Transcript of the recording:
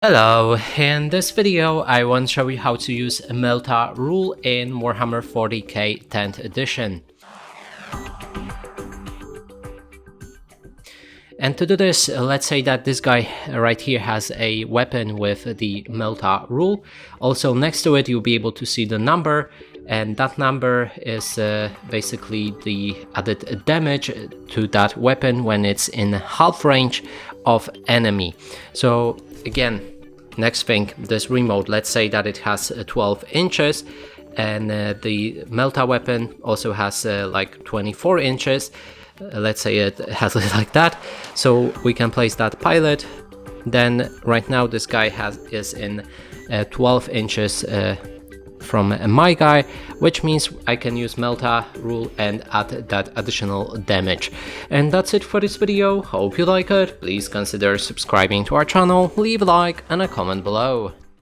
Hello, in this video I want to show you how to use Melta Rule in Warhammer 40k 10th edition. And to do this, let's say that this guy right here has a weapon with the Melta Rule. Also next to it you'll be able to see the number, and that number is basically the added damage to that weapon when it's in half range of enemy. So again, next thing, this remote, let's say that it has 12 inches and the Melta weapon also has like 24 inches. Let's say it has it like that, so we can place that pilot. Then right now this guy is in 12 inches from my guy, which means I can use Melta Rule and add that additional damage. And that's it for this video. Hope you like it. Please consider subscribing to our channel, leave a like and a comment below.